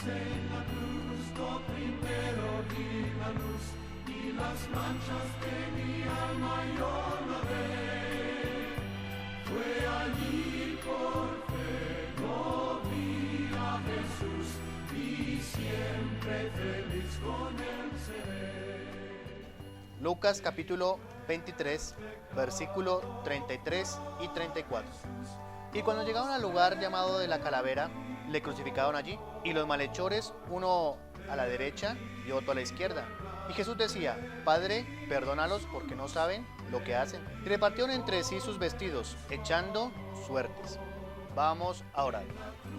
en la cruz, lo primero vi la luz y las manchas de mi alma yo lavé. Fue allí por fe, lo vi a Jesús y siempre feliz con él seré. Lucas capítulo 23, versículo 33 y 34. Y cuando llegaron al lugar llamado de la Calavera, le crucificaron allí, y los malhechores, uno a la derecha y otro a la izquierda. Y Jesús decía: Padre, perdónalos porque no saben lo que hacen. Y repartieron entre sí sus vestidos, echando suertes. Vamos a orar.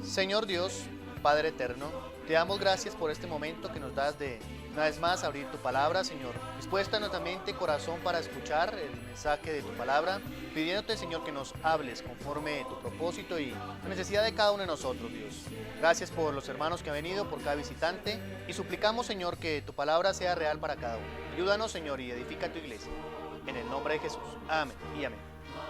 Señor Dios, Padre eterno, te damos gracias por este momento que nos das de una vez más abrir tu palabra, Señor. Dispuesta nuestra mente y corazón para escuchar el mensaje de tu palabra, pidiéndote, Señor, que nos hables conforme tu propósito y la necesidad de cada uno de nosotros, Dios. Gracias por los hermanos que han venido, por cada visitante, y suplicamos, Señor, que tu palabra sea real para cada uno. Ayúdanos, Señor, y edifica tu iglesia. En el nombre de Jesús. Amén y amén.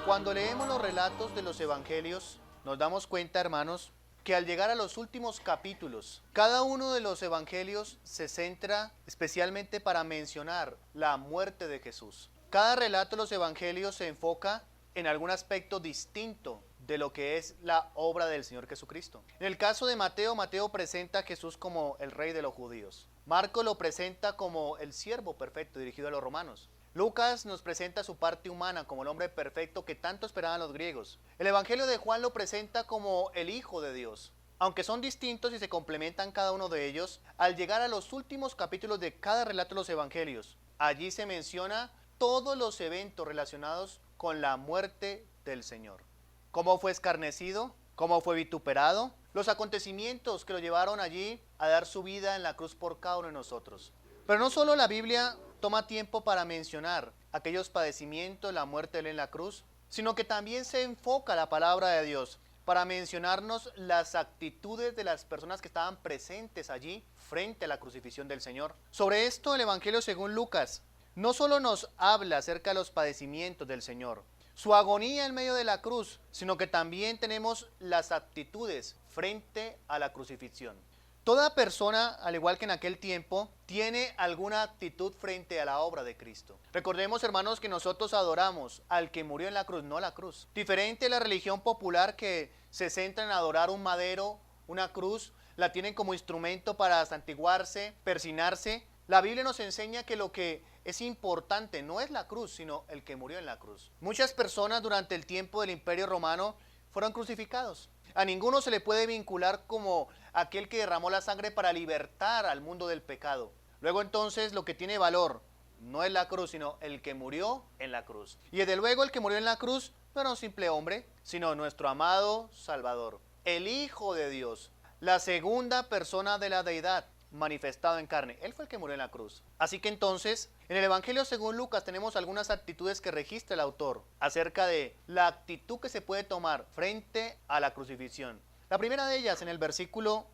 Cuando leemos los relatos de los evangelios, nos damos cuenta, hermanos, que al llegar a los últimos capítulos, cada uno de los evangelios se centra especialmente para mencionar la muerte de Jesús. Cada relato de los evangelios se enfoca en algún aspecto distinto de lo que es la obra del Señor Jesucristo. En el caso de Mateo, Mateo presenta a Jesús como el rey de los judíos. Marco lo presenta como el siervo perfecto dirigido a los romanos. Lucas nos presenta su parte humana como el hombre perfecto que tanto esperaban los griegos. El Evangelio de Juan lo presenta como el Hijo de Dios. Aunque son distintos y se complementan cada uno de ellos, al llegar a los últimos capítulos de cada relato de los Evangelios, allí se menciona todos los eventos relacionados con la muerte del Señor. Cómo fue escarnecido, cómo fue vituperado, los acontecimientos que lo llevaron allí a dar su vida en la cruz por cada uno de nosotros. Pero no solo la Biblia toma tiempo para mencionar aquellos padecimientos, la muerte de él en la cruz, sino que también se enfoca la palabra de Dios para mencionarnos las actitudes de las personas que estaban presentes allí frente a la crucifixión del Señor. Sobre esto, el Evangelio según Lucas no solo nos habla acerca de los padecimientos del Señor, su agonía en medio de la cruz, sino que también tenemos las actitudes frente a la crucifixión. Toda persona, al igual que en aquel tiempo, tiene alguna actitud frente a la obra de Cristo. Recordemos, hermanos, que nosotros adoramos al que murió en la cruz, no la cruz. Diferente a la religión popular que se centra en adorar un madero, una cruz, la tienen como instrumento para santiguarse, persinarse. La Biblia nos enseña que lo que es importante no es la cruz, sino el que murió en la cruz. Muchas personas durante el tiempo del Imperio Romano fueron crucificados. A ninguno se le puede vincular como aquel que derramó la sangre para libertar al mundo del pecado. Luego entonces lo que tiene valor no es la cruz, sino el que murió en la cruz. Y desde luego el que murió en la cruz no era un simple hombre, sino nuestro amado Salvador, el Hijo de Dios, la segunda persona de la deidad manifestado en carne. Él fue el que murió en la cruz. Así que entonces, en el Evangelio según Lucas tenemos algunas actitudes que registra el autor acerca de la actitud que se puede tomar frente a la crucifixión. La primera de ellas en el versículo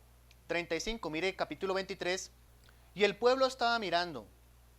35, mire capítulo 23, y el pueblo estaba mirando,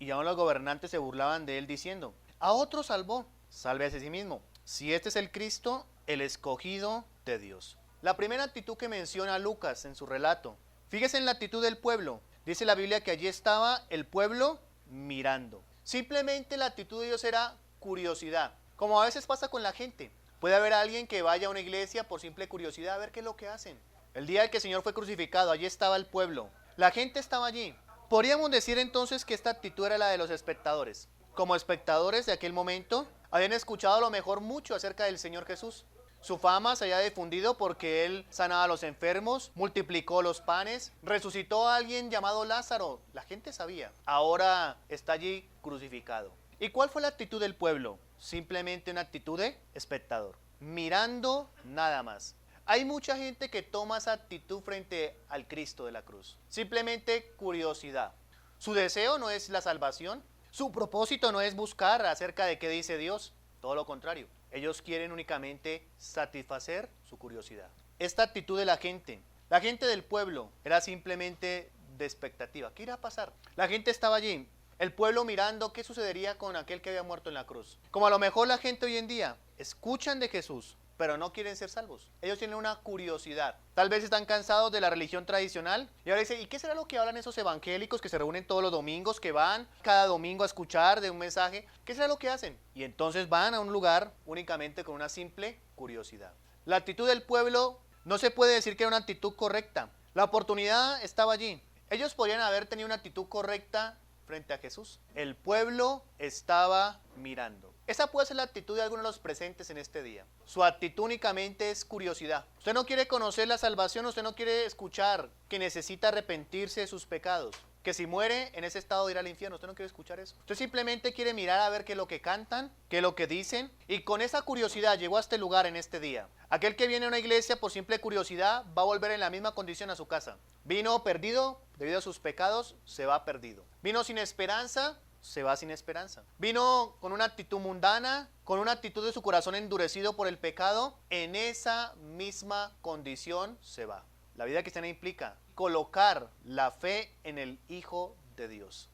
y aún los gobernantes se burlaban de él diciendo: a otro salvó, sálvese a sí mismo, si este es el Cristo, el escogido de Dios. La primera actitud que menciona Lucas en su relato, fíjese en la actitud del pueblo. Dice la Biblia que allí estaba el pueblo mirando. Simplemente la actitud de ellos era curiosidad, como a veces pasa con la gente. Puede haber alguien que vaya a una iglesia por simple curiosidad a ver qué es lo que hacen. El día en que el Señor fue crucificado, allí estaba el pueblo. La gente estaba allí. Podríamos decir entonces que esta actitud era la de los espectadores. Como espectadores de aquel momento, habían escuchado a lo mejor mucho acerca del Señor Jesús. Su fama se había difundido porque él sanaba a los enfermos, multiplicó los panes, resucitó a alguien llamado Lázaro. La gente sabía. Ahora está allí crucificado. ¿Y cuál fue la actitud del pueblo? Simplemente una actitud de espectador, mirando nada más. Hay mucha gente que toma esa actitud frente al Cristo de la cruz. Simplemente curiosidad. Su deseo no es la salvación. Su propósito no es buscar acerca de qué dice Dios. Todo lo contrario. Ellos quieren únicamente satisfacer su curiosidad. Esta actitud de la gente del pueblo, era simplemente de expectativa. ¿Qué irá a pasar? La gente estaba allí, el pueblo mirando qué sucedería con aquel que había muerto en la cruz. Como a lo mejor la gente hoy en día escuchan de Jesús, pero no quieren ser salvos. Ellos tienen una curiosidad. Tal vez están cansados de la religión tradicional y ahora dicen, ¿y qué será lo que hablan esos evangélicos que se reúnen todos los domingos, que van cada domingo a escuchar de un mensaje? ¿Qué será lo que hacen? Y entonces van a un lugar únicamente con una simple curiosidad. La actitud del pueblo no se puede decir que era una actitud correcta. La oportunidad estaba allí. Ellos podrían haber tenido una actitud correcta frente a Jesús. El pueblo estaba mirando. Esa puede ser la actitud de algunos de los presentes en este día. Su actitud únicamente es curiosidad. Usted no quiere conocer la salvación, usted no quiere escuchar que necesita arrepentirse de sus pecados, que si muere en ese estado irá al infierno. Usted no quiere escuchar eso. Usted simplemente quiere mirar a ver qué es lo que cantan, qué es lo que dicen, y con esa curiosidad llegó a este lugar en este día. Aquel que viene a una iglesia por simple curiosidad va a volver en la misma condición a su casa. Vino perdido debido a sus pecados, se va perdido. Vino sin esperanza, se va sin esperanza. Vino con una actitud mundana, con una actitud de su corazón endurecido por el pecado, en esa misma condición se va. La vida cristiana implica colocar la fe en el Hijo de Dios.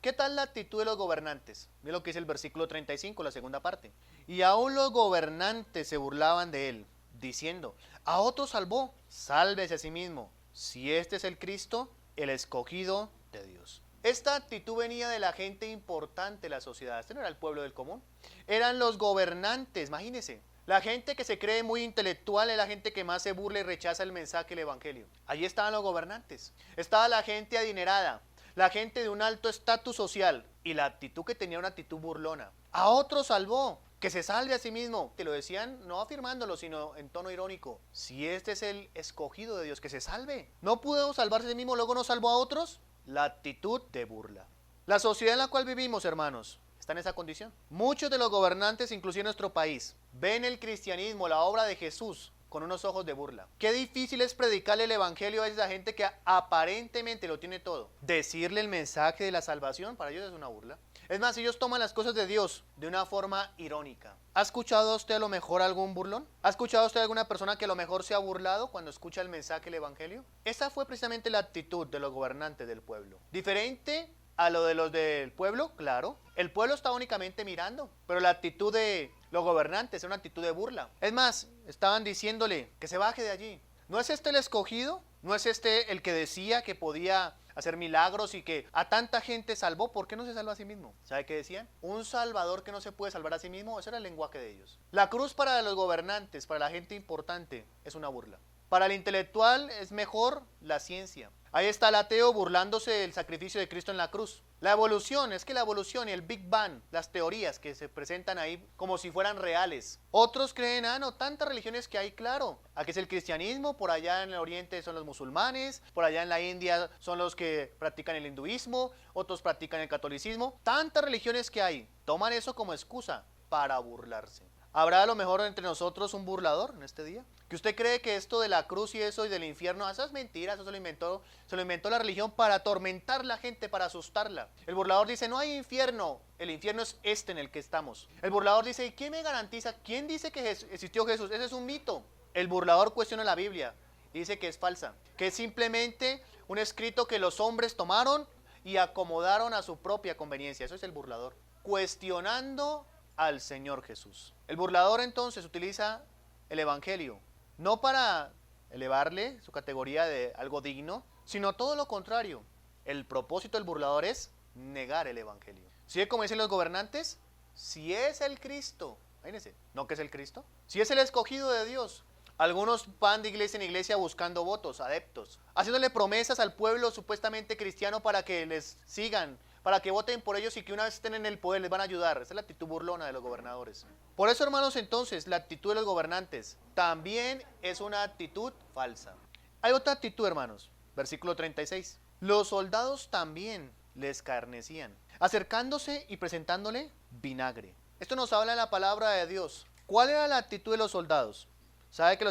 ¿Qué tal la actitud de los gobernantes? Mira lo que dice el versículo 35, la segunda parte. Y aún los gobernantes se burlaban de él, diciendo, a otro salvó, sálvese a sí mismo, si este es el Cristo, el escogido de Dios. Esta actitud venía de la gente importante de la sociedad. Este no era el pueblo del común. Eran los gobernantes, imagínense. La gente que se cree muy intelectual es la gente que más se burla y rechaza el mensaje del evangelio. Allí estaban los gobernantes. Estaba la gente adinerada, la gente de un alto estatus social. Y la actitud que tenía una actitud burlona. A otro salvó, que se salve a sí mismo. Te lo decían no afirmándolo, sino en tono irónico. Si este es el escogido de Dios, que se salve. ¿No pudo salvarse a sí mismo, luego no salvó a otros? La actitud de burla. La sociedad en la cual vivimos, hermanos, está en esa condición. Muchos de los gobernantes, inclusive en nuestro país, ven el cristianismo, la obra de Jesús, con unos ojos de burla. Qué difícil es predicarle el evangelio a esa gente que aparentemente lo tiene todo. Decirle el mensaje de la salvación, para ellos es una burla. Es más, ellos toman las cosas de Dios de una forma irónica. ¿Ha escuchado usted a lo mejor algún burlón? ¿Ha escuchado usted a alguna persona que a lo mejor se ha burlado cuando escucha el mensaje del evangelio? Esa fue precisamente la actitud de los gobernantes del pueblo. Diferente a lo de los del pueblo, claro. El pueblo estaba únicamente mirando, pero la actitud de los gobernantes era una actitud de burla. Es más, estaban diciéndole que se baje de allí. ¿No es este el escogido? ¿No es este el que decía que podía hacer milagros y que a tanta gente salvó? ¿Por qué no se salva a sí mismo? ¿Sabe qué decían? Un salvador que no se puede salvar a sí mismo. Ese era el lenguaje de ellos. La cruz para los gobernantes, para la gente importante, es una burla. Para el intelectual es mejor la ciencia. Ahí está el ateo burlándose del sacrificio de Cristo en la cruz. La evolución, es que la evolución y el Big Bang, las teorías que se presentan ahí como si fueran reales. Otros creen, no, tantas religiones que hay, claro. Aquí es el cristianismo, por allá en el oriente son los musulmanes, por allá en la India son los que practican el hinduismo, otros practican el catolicismo. Tantas religiones que hay, toman eso como excusa para burlarse. ¿Habrá a lo mejor entre nosotros un burlador en este día? ¿Que usted cree que esto de la cruz y eso y del infierno, esas mentiras, eso se lo inventó la religión para atormentar a la gente, para asustarla? El burlador dice, no hay infierno, el infierno es este en el que estamos. El burlador dice, ¿y quién me garantiza? ¿Quién dice que existió Jesús? Ese es un mito. El burlador cuestiona la Biblia y dice que es falsa, que es simplemente un escrito que los hombres tomaron y acomodaron a su propia conveniencia. Eso es el burlador, cuestionando al Señor Jesús. El burlador entonces utiliza el evangelio no para elevarle su categoría de algo digno, sino todo lo contrario. El propósito del burlador es negar el evangelio. ¿Sí? Como dicen los gobernantes, si es el Cristo, imagínense, ¿no que es el Cristo? Si es el escogido de Dios. Algunos van de iglesia en iglesia buscando votos, adeptos, haciéndole promesas al pueblo supuestamente cristiano para que les sigan, para que voten por ellos y que una vez estén en el poder les van a ayudar. Esa es la actitud burlona de los gobernadores. Por eso, hermanos, entonces, la actitud de los gobernantes también es una actitud falsa. Hay otra actitud, hermanos. Versículo 36. Los soldados también le escarnecían, acercándose y presentándole vinagre. Esto nos habla de la palabra de Dios. ¿Cuál era la actitud de los soldados? ¿Sabe que la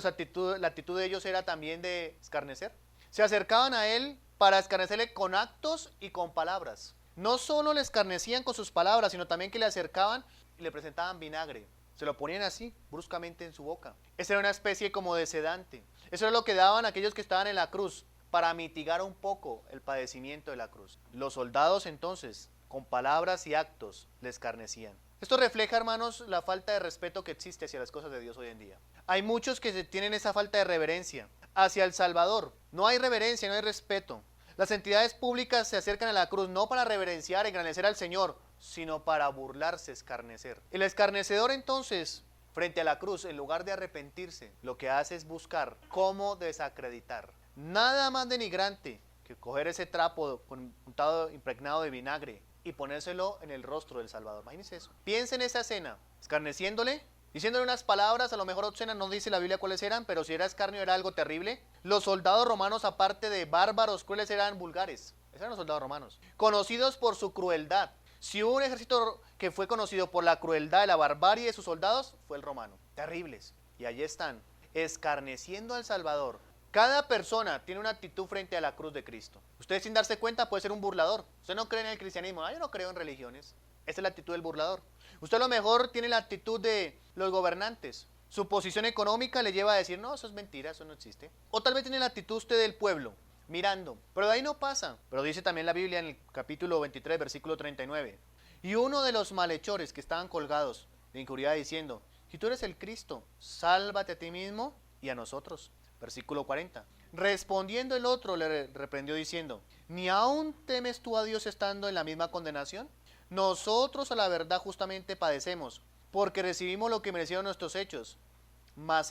actitud de ellos era también de escarnecer? Se acercaban a él para escarnecerle con actos y con palabras. No solo le escarnecían con sus palabras, sino también que le acercaban y le presentaban vinagre. Se lo ponían así, bruscamente en su boca. Esa era una especie como de sedante. Eso era lo que daban aquellos que estaban en la cruz, para mitigar un poco el padecimiento de la cruz. Los soldados entonces, con palabras y actos, le escarnecían. Esto refleja, hermanos, la falta de respeto que existe hacia las cosas de Dios hoy en día. Hay muchos que tienen esa falta de reverencia hacia el Salvador. No hay reverencia, no hay respeto. Las entidades públicas se acercan a la cruz no para reverenciar y engrandecer al Señor, sino para burlarse, escarnecer. El escarnecedor entonces, frente a la cruz, en lugar de arrepentirse, lo que hace es buscar cómo desacreditar. Nada más denigrante que coger ese trapo untado, impregnado de vinagre y ponérselo en el rostro del Salvador. Imagínense eso. Piensen en esa escena, escarneciéndole, diciéndole unas palabras, a lo mejor obscenas, no dice la Biblia cuáles eran, pero si era escarnio era algo terrible. Los soldados romanos, aparte de bárbaros, crueles, eran vulgares. Esos eran los soldados romanos. Conocidos por su crueldad. Si hubo un ejército que fue conocido por la crueldad y la barbarie de sus soldados, fue el romano. Terribles. Y allí están, escarneciendo al Salvador. Cada persona tiene una actitud frente a la cruz de Cristo. Usted sin darse cuenta puede ser un burlador. Usted no cree en el cristianismo. Yo no creo en religiones. Esa es la actitud del burlador. Usted a lo mejor tiene la actitud de los gobernantes. Su posición económica le lleva a decir, no, eso es mentira, eso no existe. O tal vez tiene la actitud usted del pueblo, mirando. Pero de ahí no pasa. Pero dice también la Biblia en el capítulo 23, versículo 39. Y uno de los malhechores que estaban colgados le injuriaba diciendo, si tú eres el Cristo, sálvate a ti mismo y a nosotros. Versículo 40. Respondiendo el otro le reprendió diciendo, ¿ni aún temes tú a Dios estando en la misma condenación? Nosotros a la verdad justamente padecemos, porque recibimos lo que merecieron nuestros hechos, mas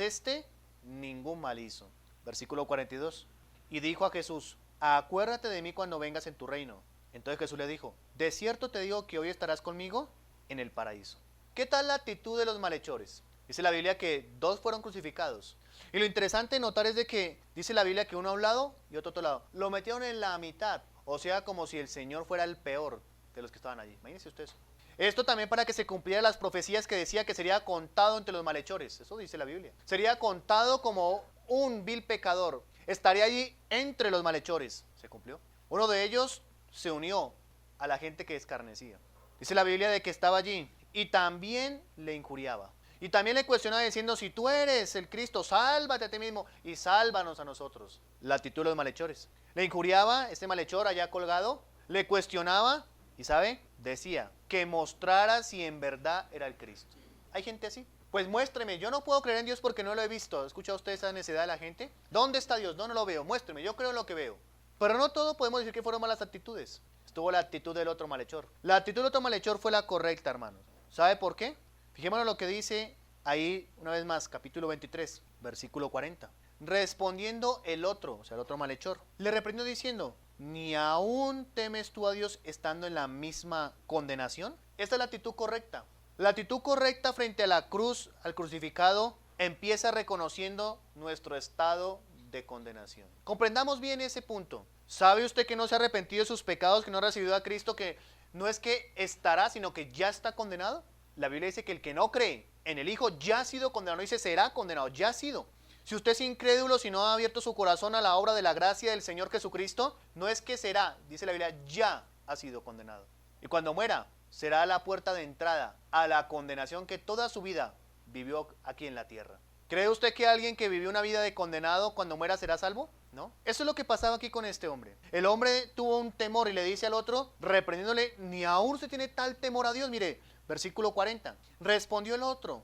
ningún mal hizo. Versículo 42. Y dijo a Jesús, acuérdate de mí cuando vengas en tu reino. Entonces Jesús le dijo, de cierto te digo que hoy estarás conmigo en el paraíso. ¿Qué tal la actitud de los malhechores? Dice la Biblia que 2 fueron crucificados. Y lo interesante de notar es de que dice la Biblia que uno a un lado y otro a otro lado. Lo metieron en la mitad, o sea, como si el Señor fuera el peor de los que estaban allí. Imagínense ustedes. Esto también para que se cumplieran las profecías que decía que sería contado entre los malhechores. Eso dice la Biblia. Sería contado como un vil pecador. Estaría allí entre los malhechores. Se cumplió. Uno de ellos se unió a la gente que escarnecía. Dice la Biblia de que estaba allí y también le injuriaba. Y también le cuestionaba diciendo, si tú eres el Cristo, sálvate a ti mismo y sálvanos a nosotros. La actitud de los malhechores. Le injuriaba, este malhechor allá colgado, le cuestionaba y ¿sabe? Decía que mostrara si en verdad era el Cristo. ¿Hay gente así? Pues muéstreme, yo no puedo creer en Dios porque no lo he visto. ¿Escucha usted esa necesidad de la gente? ¿Dónde está Dios? No lo veo, muéstreme, yo creo en lo que veo. Pero no todo podemos decir que fueron malas actitudes. Estuvo la actitud del otro malhechor. La actitud del otro malhechor fue la correcta, hermanos. ¿Sabe por qué? Fijémonos lo que dice ahí, una vez más, capítulo 23, versículo 40. Respondiendo el otro, o sea, el otro malhechor, le reprendió diciendo, ¿ni aún temes tú a Dios estando en la misma condenación? Esta es la actitud correcta. La actitud correcta frente a la cruz, al crucificado, empieza reconociendo nuestro estado de condenación. Comprendamos bien ese punto. ¿Sabe usted que no se ha arrepentido de sus pecados, que no ha recibido a Cristo, que no es que estará, sino que ya está condenado? La Biblia dice que el que no cree en el Hijo ya ha sido condenado. No dice será condenado, ya ha sido. Si usted es incrédulo, si no ha abierto su corazón a la obra de la gracia del Señor Jesucristo, no es que será, dice la Biblia, ya ha sido condenado. Y cuando muera, será la puerta de entrada a la condenación que toda su vida vivió aquí en la tierra. ¿Cree usted que alguien que vivió una vida de condenado cuando muera será salvo? ¿No? Eso es lo que pasaba aquí con este hombre. El hombre tuvo un temor y le dice al otro, reprendiéndole, ni aún se tiene tal temor a Dios. Mire, versículo 40. Respondió el otro,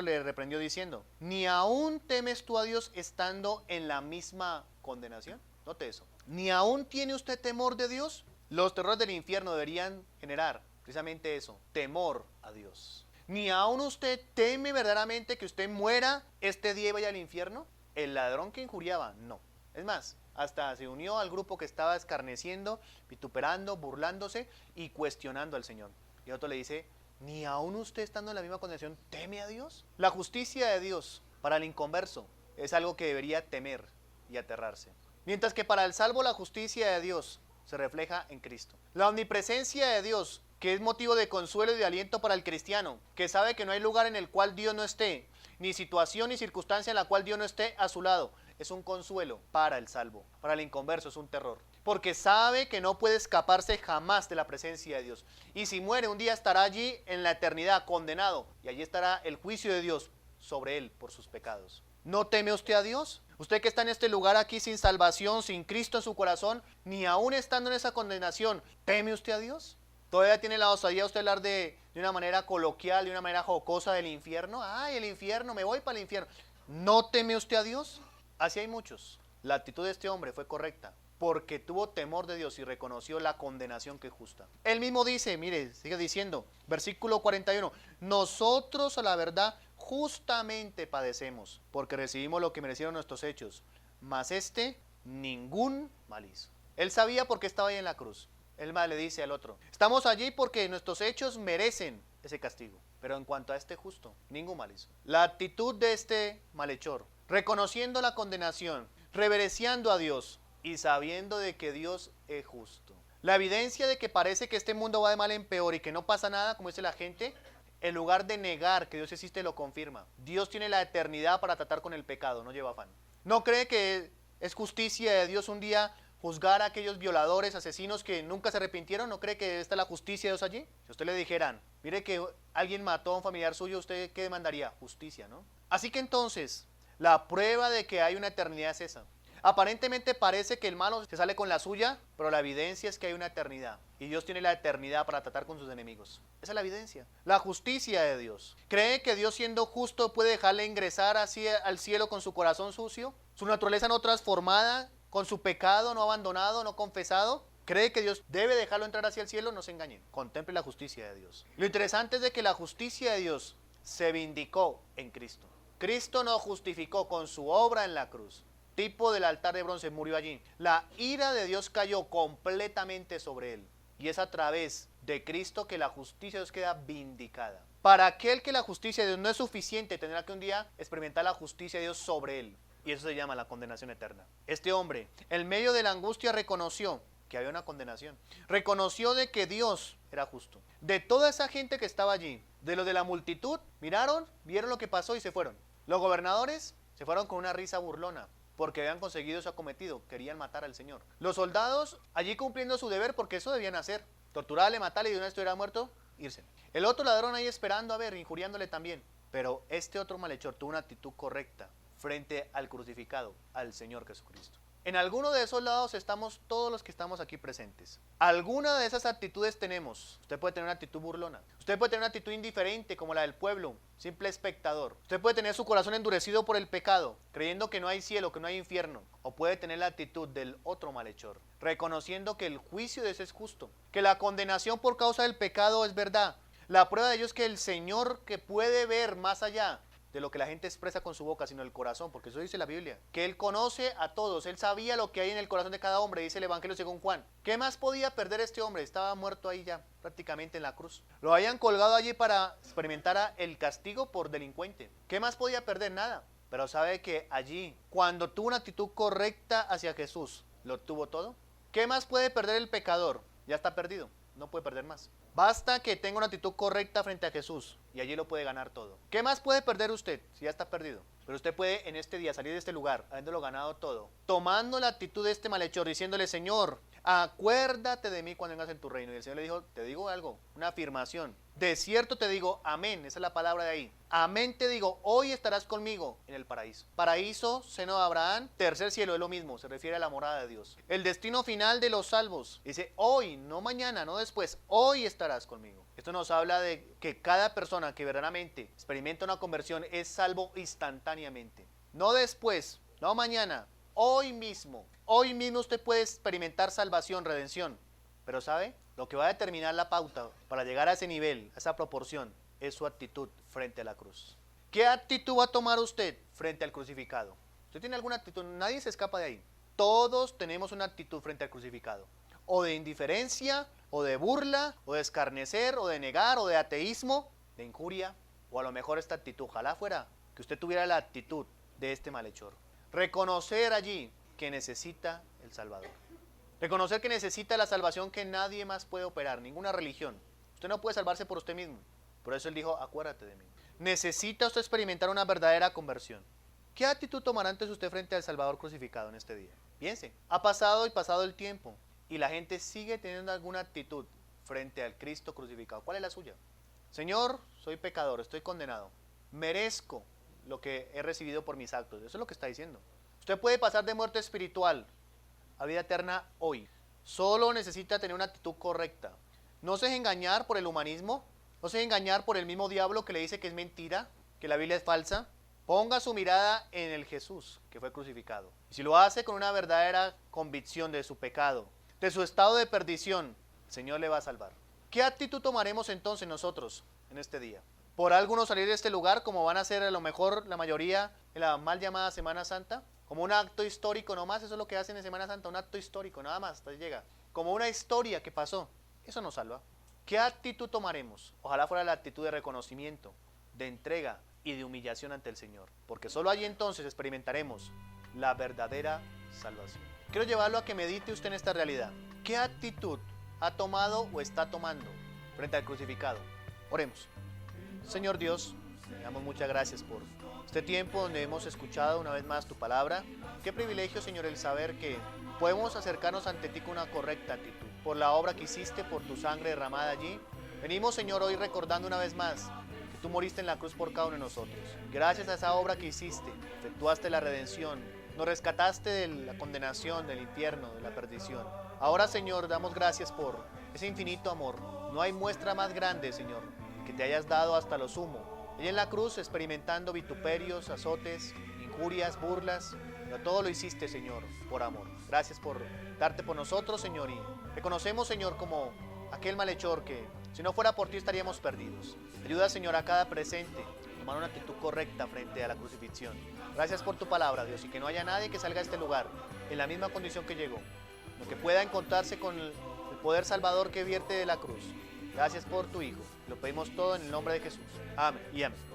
le reprendió diciendo, ¿ni aún temes tú a Dios estando en la misma condenación? Note eso. ¿Ni aún tiene usted temor de Dios? Los terrores del infierno deberían generar precisamente eso, temor a Dios. ¿Ni aún usted teme verdaderamente que usted muera este día y vaya al infierno? El ladrón que injuriaba, no. Es más, hasta se unió al grupo que estaba escarneciendo, vituperando, burlándose y cuestionando al Señor. Y otro le dice, ¿ni aún usted estando en la misma condenación teme a Dios? La justicia de Dios para el inconverso es algo que debería temer y aterrarse. Mientras que para el salvo la justicia de Dios se refleja en Cristo. La omnipresencia de Dios, que es motivo de consuelo y de aliento para el cristiano, que sabe que no hay lugar en el cual Dios no esté, ni situación ni circunstancia en la cual Dios no esté a su lado, es un consuelo para el salvo. Para el inconverso es un terror, porque sabe que no puede escaparse jamás de la presencia de Dios. Y si muere, un día estará allí en la eternidad condenado, y allí estará el juicio de Dios sobre él por sus pecados. ¿No teme usted a Dios? Usted que está en este lugar aquí sin salvación, sin Cristo en su corazón, ni aún estando en esa condenación, ¿teme usted a Dios? ¿Todavía tiene la osadía usted hablar de una manera coloquial, de una manera jocosa del infierno? ¡Ay, el infierno, me voy para el infierno! ¿No teme usted a Dios? Así hay muchos. La actitud de este hombre fue correcta, porque tuvo temor de Dios y reconoció la condenación que es justa. Él mismo dice, mire, sigue diciendo, versículo 41, nosotros a la verdad justamente padecemos, porque recibimos lo que merecieron nuestros hechos, mas ningún mal hizo. Él sabía por qué estaba ahí en la cruz. Él más le dice al otro, estamos allí porque nuestros hechos merecen ese castigo, pero en cuanto a este justo, ningún mal hizo. La actitud de este malhechor, reconociendo la condenación, reverenciando a Dios y sabiendo de que Dios es justo. La evidencia de que parece que este mundo va de mal en peor y que no pasa nada, como dice la gente, en lugar de negar que Dios existe, lo confirma. Dios tiene la eternidad para tratar con el pecado, no lleva afán. ¿No cree que es justicia de Dios un día juzgar a aquellos violadores, asesinos que nunca se arrepintieron? ¿No cree que está la justicia de Dios allí? Si usted le dijeran, mire que alguien mató a un familiar suyo, ¿usted qué demandaría? Justicia, ¿no? Así que entonces, la prueba de que hay una eternidad es esa. Aparentemente parece que el malo se sale con la suya, pero la evidencia es que hay una eternidad. Y Dios tiene la eternidad para tratar con sus enemigos. Esa es la evidencia. La justicia de Dios. ¿Cree que Dios, siendo justo, puede dejarle ingresar así al cielo con su corazón sucio? ¿Su naturaleza no transformada? ¿Con su pecado no abandonado, no confesado? ¿Cree que Dios debe dejarlo entrar hacia el cielo? No se engañen. Contemple la justicia de Dios. Lo interesante es de que la justicia de Dios se vindicó en Cristo. Cristo nos justificó con su obra en la cruz. Tipo del altar de bronce murió allí. La ira de Dios cayó completamente sobre él. Y es a través de Cristo que la justicia de Dios queda vindicada. Para aquel que la justicia de Dios no es suficiente, tendrá que un día experimentar la justicia de Dios sobre él. Y eso se llama la condenación eterna. Este hombre, en medio de la angustia, reconoció que había una condenación. Reconoció de que Dios era justo. De toda esa gente que estaba allí, de lo de la multitud, miraron, vieron lo que pasó y se fueron. Los gobernadores se fueron con una risa burlona, porque habían conseguido su acometido, querían matar al Señor. Los soldados, allí cumpliendo su deber, porque eso debían hacer. Torturarle, matarle y de una vez estuviera muerto, irse. El otro ladrón ahí esperando, a ver, injuriándole también. Pero este otro malhechor tuvo una actitud correcta frente al crucificado, al Señor Jesucristo. En alguno de esos lados estamos todos los que estamos aquí presentes. Alguna de esas actitudes tenemos. Usted puede tener una actitud burlona. Usted puede tener una actitud indiferente como la del pueblo, simple espectador. Usted puede tener su corazón endurecido por el pecado, creyendo que no hay cielo, que no hay infierno. O puede tener la actitud del otro malhechor, reconociendo que el juicio de ese es justo, que la condenación por causa del pecado es verdad. La prueba de ello es que el Señor, que puede ver más allá de lo que la gente expresa con su boca, sino el corazón, porque eso dice la Biblia, que Él conoce a todos, Él sabía lo que hay en el corazón de cada hombre, dice el Evangelio según Juan. ¿Qué más podía perder este hombre? Estaba muerto ahí ya, prácticamente en la cruz. Lo habían colgado allí para experimentar el castigo por delincuente. ¿Qué más podía perder? Nada. Pero sabe que allí, cuando tuvo una actitud correcta hacia Jesús, lo tuvo todo. ¿Qué más puede perder el pecador? Ya está perdido, no puede perder más. Basta que tenga una actitud correcta frente a Jesús y allí lo puede ganar todo. ¿Qué más puede perder usted si ya está perdido? Pero usted puede en este día salir de este lugar habiéndolo ganado todo, tomando la actitud de este malhechor, diciéndole: Señor, acuérdate de mí cuando vengas en tu reino. Y el Señor le dijo: te digo algo, una afirmación. De cierto te digo, amén, esa es la palabra de ahí. Amén te digo, hoy estarás conmigo en el paraíso. Paraíso, seno de Abraham, tercer cielo, es lo mismo, se refiere a la morada de Dios. El destino final de los salvos, dice hoy, no mañana, no después, hoy estarás conmigo. Esto nos habla de que cada persona que verdaderamente experimenta una conversión es salvo instantáneamente. No después, no mañana, hoy mismo. Hoy mismo usted puede experimentar salvación, redención. Pero ¿sabe? Lo que va a determinar la pauta para llegar a ese nivel, a esa proporción, es su actitud frente a la cruz. ¿Qué actitud va a tomar usted frente al crucificado? ¿Usted tiene alguna actitud? Nadie se escapa de ahí. Todos tenemos una actitud frente al crucificado. O de indiferencia, o de burla, o de escarnecer, o de negar, o de ateísmo, de injuria. O a lo mejor esta actitud, ojalá fuera que usted tuviera la actitud de este malhechor. Reconocer allí que necesita el Salvador. Reconocer que necesita la salvación que nadie más puede operar, ninguna religión. Usted no puede salvarse por usted mismo. Por eso él dijo: acuérdate de mí. Necesita usted experimentar una verdadera conversión. ¿Qué actitud tomará antes usted frente al Salvador crucificado en este día? Piense, ha pasado y pasado el tiempo y la gente sigue teniendo alguna actitud frente al Cristo crucificado. ¿Cuál es la suya? Señor, soy pecador, estoy condenado. Merezco lo que he recibido por mis actos. Eso es lo que está diciendo. Usted puede pasar de muerte espiritual a vida eterna hoy. Solo necesita tener una actitud correcta. No se deje engañar por el humanismo. No se deje engañar por el mismo diablo que le dice que es mentira, que la Biblia es falsa. Ponga su mirada en el Jesús que fue crucificado. Y si lo hace con una verdadera convicción de su pecado, de su estado de perdición, el Señor le va a salvar. ¿Qué actitud tomaremos entonces nosotros en este día? ¿Por algunos salir de este lugar como van a hacer a lo mejor la mayoría en la mal llamada Semana Santa? Como un acto histórico nomás, eso es lo que hacen en Semana Santa, un acto histórico, nada más, hasta ahí llega. Como una historia que pasó, eso nos salva. ¿Qué actitud tomaremos? Ojalá fuera la actitud de reconocimiento, de entrega y de humillación ante el Señor, porque solo allí entonces experimentaremos la verdadera salvación. Quiero llevarlo a que medite usted en esta realidad. ¿Qué actitud ha tomado o está tomando frente al crucificado? Oremos. Señor Dios, te damos muchas gracias por este tiempo donde hemos escuchado una vez más tu palabra. Qué privilegio, Señor, el saber que podemos acercarnos ante ti con una correcta actitud. Por la obra que hiciste, por tu sangre derramada allí. Venimos, Señor, hoy recordando una vez más que tú moriste en la cruz por cada uno de nosotros. Gracias a esa obra que hiciste, efectuaste la redención, nos rescataste de la condenación, del infierno, de la perdición. Ahora, Señor, damos gracias por ese infinito amor. No hay muestra más grande, Señor, que te hayas dado hasta lo sumo. Y en la cruz experimentando vituperios, azotes, injurias, burlas, pero todo lo hiciste, Señor, por amor. Gracias por darte por nosotros, Señor, y reconocemos, Señor, como aquel malhechor que si no fuera por ti estaríamos perdidos. Ayuda, Señor, a cada presente a tomar una actitud correcta frente a la crucifixión. Gracias por tu palabra, Dios, y que no haya nadie que salga de este lugar en la misma condición que llegó, sino que pueda encontrarse con el poder salvador que vierte de la cruz. Gracias por tu Hijo. Lo pedimos todo en el nombre de Jesús. Amén y amén.